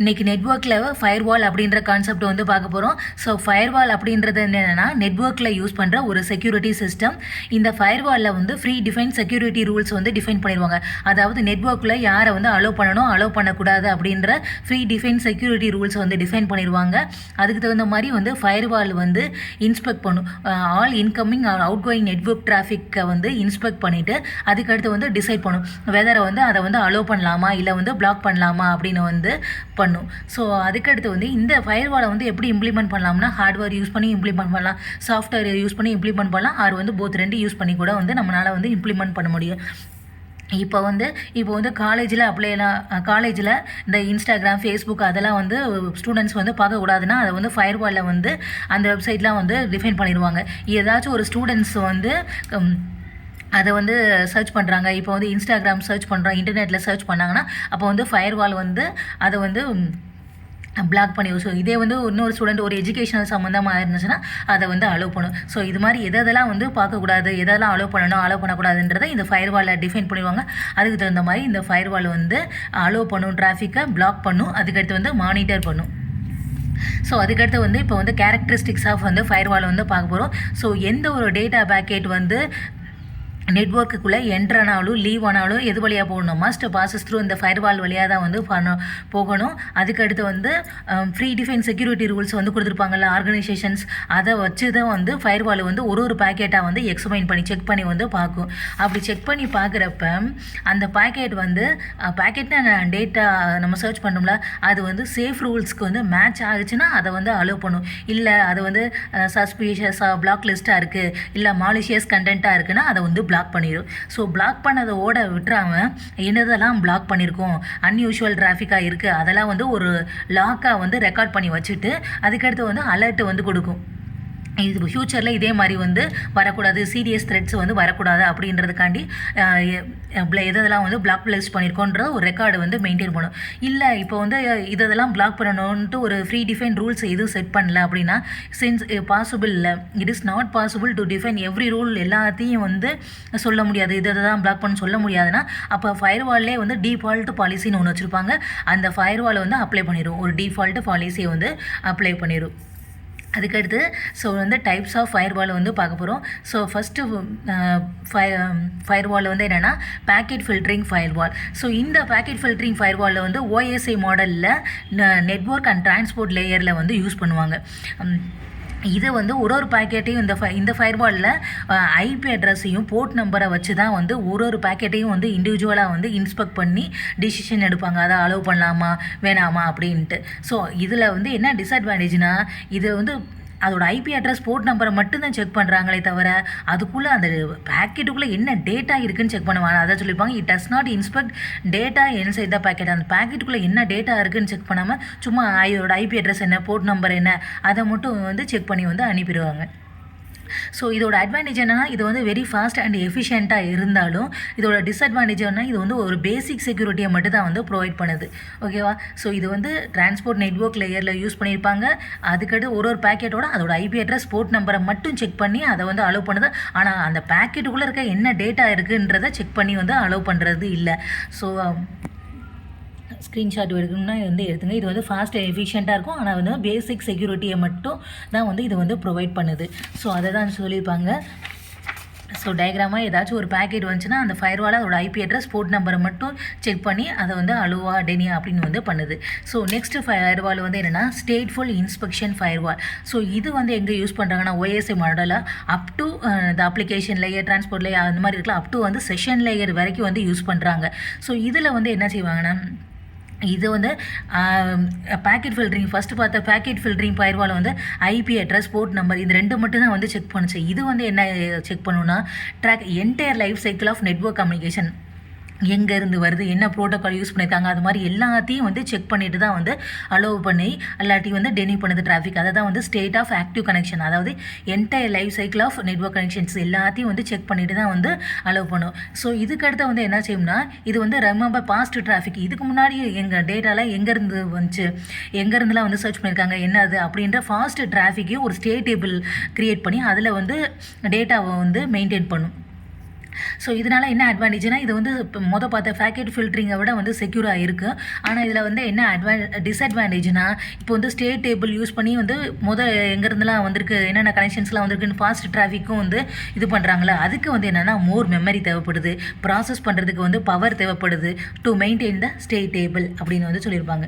இன்றைக்கி நெட்வொர்க்கில் ஃபயர்வால் அப்படின்ற கான்செப்ட் வந்து பார்க்க போகிறோம். ஸோ ஃபயர்வால் அப்படின்றது என்னென்னா நெட்வொர்க்கில் யூஸ் பண்ணுற ஒரு செக்யூரிட்டி சிஸ்டம். இந்த ஃபயர்வாலில் வந்து ஃப்ரீ டிஃபைன் செக்யூரிட்டி ரூல்ஸ் வந்து டிஃபைன் பண்ணிடுவாங்க. அதாவது நெட்வொர்க்கில் யாரை வந்து அலோவ் பண்ணணும் அலோவ் பண்ணக்கூடாது அப்படின்ற ஃப்ரீ டிஃபைன் செக்யூரிட்டி ரூல்ஸ் வந்து டிஃபைன் பண்ணிடுவாங்க. அதுக்கு தகுந்த மாதிரி வந்து ஃபயர்வால் வந்து இன்ஸ்பெக்ட் பண்ணும். All incoming outgoing network டிராஃபிக்கை வந்து இன்ஸ்பெக்ட் பண்ணிவிட்டு அதுக்கடுத்து வந்து டிசைட் பண்ணும் வெதரை வந்து அதை வந்து அலோவ் பண்ணலாமா இல்லை வந்து பிளாக் பண்ணலாமா அப்படின்னு வந்து பண்ணும். ஸோ அதுக்கடுத்து வந்து இந்த ஃபயர்வாலை வந்து எப்படி இம்ப்ளிமெண்ட் பண்ணலாம்னா ஹார்ட்வேர் யூஸ் பண்ணி இம்ப்ளிமெண்ட் பண்ணலாம், சாஃப்ட்வேர் யூஸ் பண்ணி இம்ப்ளிமெண்ட் பண்ணலாம், ஆர் வந்து போத் ரெண்டு யூஸ் பண்ணி கூட வந்து நம்மளால் வந்து இம்ப்ளிமெண்ட் பண்ண முடியும். இப்போ வந்து காலேஜில் இந்த இன்ஸ்டாகிராம், ஃபேஸ்புக் அதெல்லாம் வந்து ஸ்டூடெண்ட்ஸ் வந்து பார்க்கக்கூடாதுன்னா அதை வந்து ஃபயர்வாலில் வந்து அந்த வெப்சைட்லாம் வந்து டிஃபைன் பண்ணிடுவாங்க. ஏதாச்சும் ஒரு ஸ்டூடெண்ட்ஸ் வந்து அதை வந்து சர்ச் பண்ணுறாங்க, இப்போ வந்து இன்ஸ்டாகிராம் சர்ச் பண்ணுறோம், இன்டர்நெட்டில் சர்ச் பண்ணாங்கன்னா அப்போ வந்து ஃபயர்வால் வந்து அதை வந்து பிளாக் பண்ணி. ஸோ இதே வந்து இன்னொரு ஸ்டூடெண்ட் ஒரு எஜுகேஷனல் சம்மந்தமாக இருந்துச்சுன்னா அதை வந்து அலோவ் பண்ணும். ஸோ இது மாதிரி எதெல்லாம் வந்து பார்க்கக்கூடாது, எதெல்லாம் அலோவ் பண்ணணும் அலோவ் பண்ணக்கூடாதுன்றதை இந்த ஃபயர்வாலில் டிஃபைன் பண்ணுவாங்க. அதுக்கு தகுந்த மாதிரி இந்த ஃபயர்வால் வந்து அலோவ் பண்ணும், டிராஃபிக்கை பிளாக் பண்ணும், அதுக்கடுத்து வந்து மானிட்டர் பண்ணும். ஸோ அதுக்கடுத்து வந்து இப்போ வந்து கேரக்டரிஸ்டிக்ஸ் ஆஃப் வந்து ஃபயர்வால் வந்து பார்க்க போகிறோம். ஸோ எந்த ஒரு டேட்டா பேக்கெட் வந்து நெட்வொர்க்குள்ளே என்ட்ரு ஆனாலும் லீவ் ஆனாலும் எது வழியாக போகணும், மஸ்ட் பாசஸ் த்ரூ இந்த ஃபயர்வால் வழியாக தான் வந்து போகணும். அதுக்கடுத்து வந்து ஃப்ரீ டிஃபைன் செக்யூரிட்டி ரூல்ஸ் வந்து கொடுத்துருப்பாங்கல்ல ஆர்கனைசேஷன்ஸ், அதை வச்சு தான் வந்து ஃபயர்வால் வந்து ஒரு பேக்கெட்டாக வந்து எக்ஸ்பிளைன் பண்ணி செக் பண்ணி வந்து பார்க்கும். அப்படி செக் பண்ணி பார்க்குறப்ப அந்த பேக்கெட் வந்து பேக்கெட்னா டேட்டா நம்ம சர்ச் பண்ணோம்ல அது வந்து சேஃப் ரூல்ஸ்க்கு வந்து மேட்ச் ஆகுச்சுன்னா அதை வந்து அலோவ் பண்ணும். இல்லை அது வந்து சஸ்பீஷியஸாக பிளாக் லிஸ்ட்டாக இருக்குது, இல்லை மாலிஷியஸ் கண்டென்ட்டாக இருக்குன்னா அதை வந்து பிளாக் பண்ணிடும். ஸோ பிளாக் பண்ணதை விட்டுறாம என்னதெல்லாம் பிளாக் பண்ணியிருக்கோம், அன்யூஷுவல் டிராஃபிக்காக இருக்குது அதெல்லாம் வந்து ஒரு லாக்காக வந்து ரெக்கார்ட் பண்ணி வச்சுட்டு அதுக்கடுத்து வந்து அலர்ட் வந்து கொடுக்கும். இது ஃப்யூச்சரில் இதே மாதிரி வந்து வரக்கூடாது, சீரியஸ் த்ரெட்ஸ் வந்து வரக்கூடாது அப்படின்றதுக்காண்டி எதெல்லாம் வந்து பிளாக் லிஸ்ட் பண்ணியிருக்கோன்ற ஒரு ரெக்கார்டு வந்து மெயின்டைன் பண்ணும். இல்லை இப்போ வந்து இதெல்லாம் பிளாக் பண்ணணுன்ட்டு ஒரு ஃப்ரீ டிஃபைன் ரூல்ஸ் எதுவும் செட் பண்ணல அப்படின்னா சின்ஸ் பாசிபிள் இல்லை, it is not possible to define every rule எல்லாத்தையும் வந்து சொல்ல முடியாது, இதை தான் பிளாக் பண்ண சொல்ல முடியாதுன்னா அப்போ ஃபயர்வால்லே வந்து டிஃபால்ட் பாலிசின்னு ஒன்று வச்சுருப்பாங்க. அந்த ஃபயர்வாலை வந்து அப்ளை பண்ணிடும், ஒரு டிஃபால்ட் பாலிசியை வந்து அப்ளை பண்ணிடும். அதுக்கடுத்து ஸோ வந்து டைப்ஸ் ஆஃப் ஃபயர்வால் வந்து பார்க்க போகிறோம். ஸோ ஃபஸ்ட்டு ஃபயர்வால் வந்து என்னென்னா பேக்கெட் ஃபில்டரிங் ஃபயர்வால். ஸோ இந்த பேக்கெட் ஃபில்டரிங் ஃபயர்வாலில் வந்து ஓஎஸ்ஐ மாடலில் நெட்வொர்க் அண்ட் டிரான்ஸ்போர்ட் லேயரில் வந்து யூஸ் பண்ணுவாங்க. இதை வந்து ஒரு பேக்கெட்டையும் இந்த ஃபயர்வாலில் ஐபி அட்ரஸையும் போர்ட் நம்பரை வச்சு தான் வந்து ஒரு பேக்கெட்டையும் வந்து இண்டிவிஜுவலாக வந்து இன்ஸ்பெக்ட் பண்ணி டிசிஷன் எடுப்பாங்க, அதை அலோவ் பண்ணலாமா வேணாமா அப்படின்ட்டு. ஸோ இதில் வந்து என்ன டிஸ்அட்வான்டேஜ்னால் இது வந்து அதோட ஐபி அட்ரஸ் போர்ட் நம்பரை மட்டும்தான் செக் பண்ணுறாங்களே தவிர அதுக்குள்ளே அந்த பேக்கெட்டுக்குள்ளே என்ன டேட்டா இருக்குதுன்னு செக் பண்ணுவாங்க. அதை சொல்லியிருப்பாங்க it does not inspect data inside the packet. அந்த பேக்கெட்டுக்குள்ளே என்ன டேட்டா இருக்குதுன்னு செக் பண்ணாமல் சும்மா அதோட ஐபி அட்ரஸ் என்ன போர்ட் நம்பர் என்ன அதை மட்டும் வந்து செக் பண்ணி வந்து அனுப்பிடுவாங்க. ஸோ இதோட அட்வான்டேஜ் என்னென்னா இது வந்து வெரி ஃபாஸ்ட் அண்ட் எஃபிஷியண்ட்டாக இருந்தாலும் இதோட டிஸ்அட்வான்டேஜ் என்ன, இது வந்து ஒரு பேசிக் செக்யூரிட்டியை மட்டும் தான் வந்து ப்ரொவைட் பண்ணுது. ஓகேவா? ஸோ இது வந்து டிரான்ஸ்போர்ட் நெட்வொர்க் லேயரில் யூஸ் பண்ணியிருப்பாங்க. அதுக்கடுத்து ஒரு பேக்கெட்டோட அதோட ஐபி அட்ரஸ் போர்ட் நம்பரை மட்டும் செக் பண்ணி அதை வந்து அலோவ் பண்ணுது. ஆனால் அந்த பேக்கெட்டுக்குள்ளே இருக்க என்ன டேட்டா இருக்குன்றதை செக் பண்ணி வந்து அலோவ் பண்ணுறது இல்லை. ஸோ ஸ்க்ரீன்ஷாட் எடுக்கணும்னா வந்து எடுத்துங்க. இது வந்து ஃபாஸ்ட் எஃபிஷியண்ட்டாக இருக்கும், ஆனால் வந்து பேசிக் செக்யூரிட்டியை மட்டும் தான் வந்து இது வந்து ப்ரொவைட் பண்ணுது. ஸோ அதை தான் சொல்லியிருப்பாங்க. ஸோ டயக்ராமாக ஏதாச்சும் ஒரு பேக்கெட் வந்துச்சுன்னா அந்த ஃபயர்வால் அதோட ஐபி அட்ரஸ் போர்ட் நம்பரை மட்டும் செக் பண்ணி அதை வந்து அலுவா டெனியா அப்படின்னு வந்து பண்ணுது. ஸோ நெக்ஸ்ட்டு ஃபயர்வால் வந்து என்னென்னா ஸ்டேட்ஃபுல் இன்ஸ்பெக்ஷன் ஃபயர்வால். ஸோ இது வந்து எங்கே யூஸ் பண்ணுறாங்கன்னா ஓஎஸ்ஐ மாடலில் அப் டு இந்த அப்ளிகேஷன் லேயர், டிரான்ஸ்போர்ட் லேயர் அந்த மாதிரி இருக்கலாம், அப் டு வந்து செஷன் லேயர் வரைக்கும் வந்து யூஸ் பண்ணுறாங்க. ஸோ இதில் வந்து என்ன செய்வாங்கன்னா இது வந்து பேக்கெட் ஃபில்டரிங் ஃபஸ்ட்டு பார்த்த பேக்கெட் ஃபில்டரிங் ஃபயர்வால் வந்து ஐபி அட்ரஸ் போர்ட் நம்பர் இது ரெண்டு மட்டும் தான் வந்து செக் பண்ணுச்சு. இது வந்து என்ன செக் பண்ணுன்னா track entire life cycle of network communication, எங்கேருந்து வருது, என்ன ப்ரோட்டோக்கால் யூஸ் பண்ணியிருக்காங்க, அது மாதிரி எல்லாத்தையும் வந்து செக் பண்ணிட்டு தான் வந்து அலோவ் பண்ணி எல்லாத்தையும் வந்து டெனி பண்ணுது டிராஃபிக். அதை தான் வந்து ஸ்டேட் ஆஃப் ஆக்டிவ் கனெக்ஷன், அதாவது entire life cycle of network connections எல்லாத்தையும் வந்து செக் பண்ணிட்டு தான் வந்து அலோவ் பண்ணும். ஸோ இதுக்கடுத்து வந்து என்ன செய்யும்னா இது வந்து ரிமெம்பர் பாஸ்ட் டிராஃபிக், இதுக்கு முன்னாடி எங்கள் டேட்டாலாம் எங்கேருந்து வந்துச்சு, எங்கேருந்துலாம் வந்து சர்ச் பண்ணியிருக்காங்க என்னது அப்படின்ற ஃபாஸ்ட் டிராஃபிக்கையும் ஒரு ஸ்டேட் டேபிள் க்ரியேட் பண்ணி அதில் வந்து டேட்டாவை வந்து மெயின்டைன் பண்ணும். ஸோ இதனால் என்ன அட்வான்டேஜ்னால் இது வந்து இப்போ பார்த்த பேக்கெட் ஃபில்டரிங்கை விட வந்து செக்யூராக இருக்குது. ஆனால் இதில் வந்து என்ன டிஸ்அட்வான்டேஜ்னால் இப்போ வந்து ஸ்டேட் டேபிள் யூஸ் பண்ணி வந்து எங்கேருந்துலாம் வந்திருக்கு, என்னென்ன கனெக்ஷன்ஸ்லாம் வந்திருக்குன்னு ஃபாஸ்ட் டிராஃபிக்கும் வந்து இது பண்ணுறாங்களா, அதுக்கு வந்து என்னென்னா மோர் மெமரி தேவைப்படுது, ப்ராசஸ் பண்ணுறதுக்கு வந்து பவர் தேவைப்படுது to maintain the state table அப்படின்னு வந்து சொல்லியிருப்பாங்க.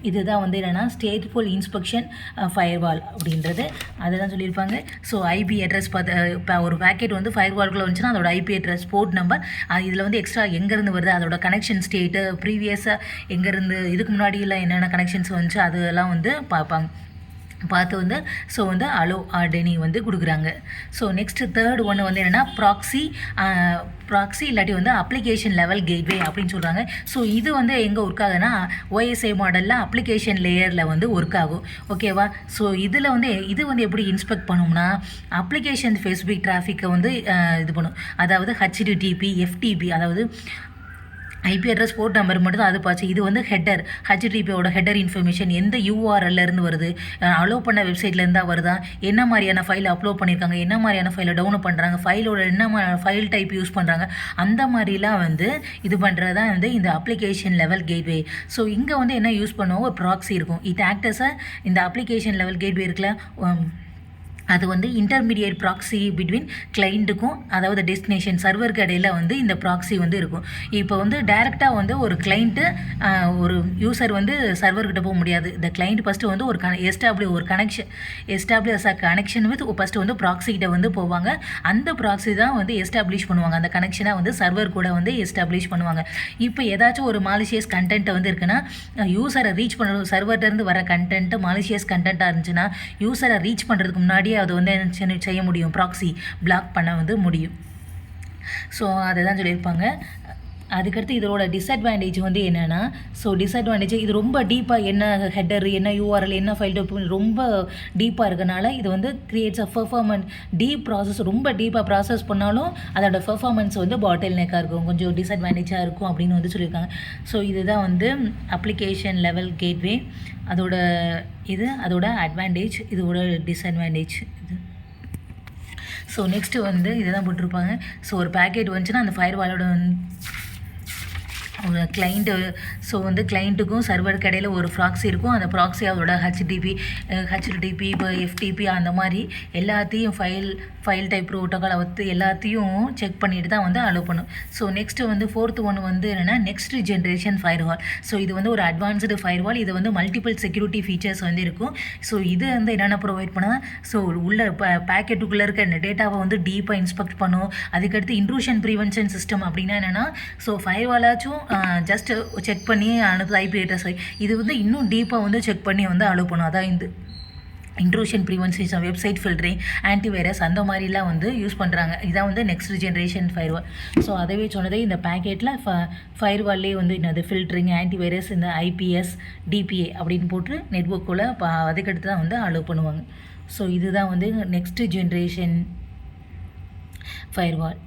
இதுதான் வந்து என்னென்னா ஸ்டேட்ஃபுல் இன்ஸ்பெக்ஷன் ஃபயர்வால் அப்படின்றது அதை தான் சொல்லியிருப்பாங்க. ஸோ ஐபி அட்ரஸ் இப்போ ஒரு பேக்கெட் வந்து ஃபயர்வால்குள்ளே வந்துச்சுன்னா அதோட ஐபி அட்ரஸ், போர்ட் நம்பர், இதில் வந்து எக்ஸ்ட்ரா எங்கேருந்து வருது, அதோட கனெக்ஷன் ஸ்டேட்டு, ப்ரீவியஸாக எங்கேருந்து இதுக்கு முன்னாடியில் என்னென்ன கனெக்ஷன்ஸ் வந்துச்சு அதெல்லாம் வந்து பார்த்து வந்து ஸோ வந்து அலோ ஆர்டனி வந்து கொடுக்குறாங்க. ஸோ நெக்ஸ்ட்டு தேர்ட் ஒன்று வந்து என்னென்னா ப்ராக்ஸி இல்லாட்டி வந்து அப்ளிகேஷன் லெவல் கேட்வே அப்படின்னு சொல்கிறாங்க. ஸோ இது வந்து எங்கே ஒர்க் ஆகுதுன்னா OSI மாடலில் அப்ளிகேஷன் லேயரில் வந்து ஒர்க் ஆகும். ஓகேவா? ஸோ இதில் வந்து இது வந்து எப்படி இன்ஸ்பெக்ட் பண்ணோம்னா அப்ளிகேஷன் ஸ்பெசிஃபிக் டிராஃபிக்கை வந்து இது பண்ணும். அதாவது HTTP, FTP, அதாவது ஐபி அட்ரஸ், போர்ட் நம்பர் மட்டும் தான் அது பார்த்து. இது வந்து ஹெட்டர், HTTPயோட ஹெட்டர் இன்ஃபர்மேஷன் எந்த URLலேருந்து வருது, அலோவ் பண்ண வெப்சைட்லேருந்து தான் வருதா, என்ன மாதிரியான ஃபைல் அப்லோட் பண்ணியிருக்காங்க, என்ன மாதிரியான ஃபைலை டவுன்லோட் பண்ணுறாங்க, ஃபைலோட என்ன ஃபைல் டைப் யூஸ் பண்ணுறாங்க, அந்த மாதிரிலாம் வந்து இது பண்ணுறது தான் வந்து இந்த அப்ளிகேஷன் லெவல் கேட்வே. ஸோ இங்கே வந்து என்ன யூஸ் பண்ணுவோம், ஒரு ப்ராக்ஸி இருக்கும். இட் ஆக்டஸை இந்த அப்ளிகேஷன் லெவல் கேட்வே இருக்குல்ல, அது வந்து இன்டர்மீடியேட் ப்ராக்ஸி பிட்வீன் கிளைண்ட்டுக்கும் அதாவது டெஸ்டினேஷன் சர்வருக்கு இடையில் வந்து இந்த ப்ராக்ஸி வந்து இருக்கும். இப்போ வந்து டைரெக்டாக வந்து ஒரு கிளைண்ட்டு ஒரு யூசர் வந்து சர்வர்கிட்ட போக முடியாது. இந்த கிளைண்ட் ஃபஸ்ட்டு வந்து ஒரு எஸ்டாப்ளிஷ் கனெக்ஷன் வித் ஃபஸ்ட்டு வந்து ப்ராக்ஸிகிட்ட வந்து போவாங்க. அந்த ப்ராக்ஸி தான் வந்து எஸ்டாப்ளிஷ் பண்ணுவாங்க, அந்த கனெக்ஷனை வந்து சர்வர் கூட வந்து எஸ்டாப்ளிஷ் பண்ணுவாங்க. இப்போ ஏதாச்சும் ஒரு மாலிஷியஸ் கண்டென்ட்டை வந்து இருக்குன்னா யூசரை ரீச் பண்ண சர்வர்லேருந்து வர கண்டென்ட்டு மாலிஷியஸ் கண்டென்ட்டாக இருந்துச்சுன்னா யூசரை ரீச் பண்ணுறதுக்கு முன்னாடி அது வந்து செய்ய முடியும், ப்ராக்ஸி பிளாக் பண்ண வந்து முடியும். ஸோ அதை தான் சொல்லியிருப்பாங்க. அதுக்கடுத்து இதோட டிஸ்அட்வான்டேஜ் வந்து என்னென்னா, ஸோ டிஸ்அட்வான்டேஜ் இது ரொம்ப டீப்பாக என்ன ஹெட்டர், என்ன URL, என்ன ஃபைல் டைப் ரொம்ப டீப்பாக இருக்கனால இது வந்து கிரியேட்ஸ் அ பெர்ஃபார்மன்ஸ் ப்ராசஸ். ரொம்ப டீப்பாக ப்ராசஸ் பண்ணாலும் அதோட பெர்ஃபார்மன்ஸ் வந்து பாட்டில் நெக்காக இருக்கும், கொஞ்சம் டிஸ்அட்வான்டேஜாக இருக்கும் அப்படின்னு வந்து சொல்லியிருக்காங்க. ஸோ இதுதான் வந்து அப்ளிகேஷன் லெவல் கேட்வே, அதோட அட்வான்டேஜ், இதோட டிஸ்அட்வான்டேஜ் இது. ஸோ நெக்ஸ்ட்டு வந்து இதை தான் போட்டிருப்பாங்க. ஸோ ஒரு பேக்கெட் வந்துச்சுன்னா அந்த ஃபயர்வாலோட ஒரு கிளைண்ட்டு, ஸோ வந்து கிளைண்ட்டுக்கும் சர்வருக்கு இடையில் ஒரு ப்ராக்ஸி இருக்கும். அந்த ப்ராக்ஸி அதோட HTTP இப்போ FTP அந்த மாதிரி எல்லாத்தையும் ஃபைல் டைப் ப்ரோட்டோக்காலை வந்து எல்லாத்தையும் செக் பண்ணிட்டு தான் வந்து அலோவ் பண்ணும். ஸோ நெக்ஸ்ட்டு வந்து ஃபோர்த்து ஒன்று வந்து என்னென்னா நெக்ஸ்ட் ஜென்ரேஷன் ஃபயர்வால். ஸோ இது வந்து ஒரு அட்வான்ஸ்டு ஃபயர்வால். இது வந்து மல்டிபிள் செக்யூரிட்டி ஃபீச்சர்ஸ் வந்து இருக்கும். ஸோ இது வந்து என்னென்ன ப்ரொவைட் பண்ணால், ஸோ உள்ள பேக்கெட்டுக்குள்ளே இருக்க டேட்டாவை வந்து டீப்பாக இன்ஸ்பெக்ட் பண்ணும். அதுக்கடுத்து இன்ட்ரூஷன் ப்ரிவென்ஷன் சிஸ்டம் அப்படின்னா என்னென்னா, ஸோ ஃபயர்வாலாச்சும் ஜஸ்ட்டு செக் பண்ணி அனுப்புது ஐபி அட்ரஸ், இது வந்து இன்னும் டீப்பாக வந்து செக் பண்ணி வந்து அலோவ் பண்ணும். அதான் இந்த intrusion prevention, website filtering, antivirus அந்த மாதிரிலாம் வந்து யூஸ் பண்ணுறாங்க. இதான் வந்து நெக்ஸ்ட் ஜென்ரேஷன் ஃபயர்வால். ஸோ அதவே சொன்னதே இந்த பேக்கெட்டில் ஃபயர்வால்லே வந்து என்னது ஃபில்டரிங், ஆன்டிவைரஸ், இந்த IPS, DPA அப்படின்னு போட்டு நெட்வொர்க்குள்ளே அதுக்கடுத்து தான் வந்து அலோவ் பண்ணுவாங்க. ஸோ இதுதான் வந்து நெக்ஸ்ட் ஜென்ரேஷன் ஃபயர்வால்.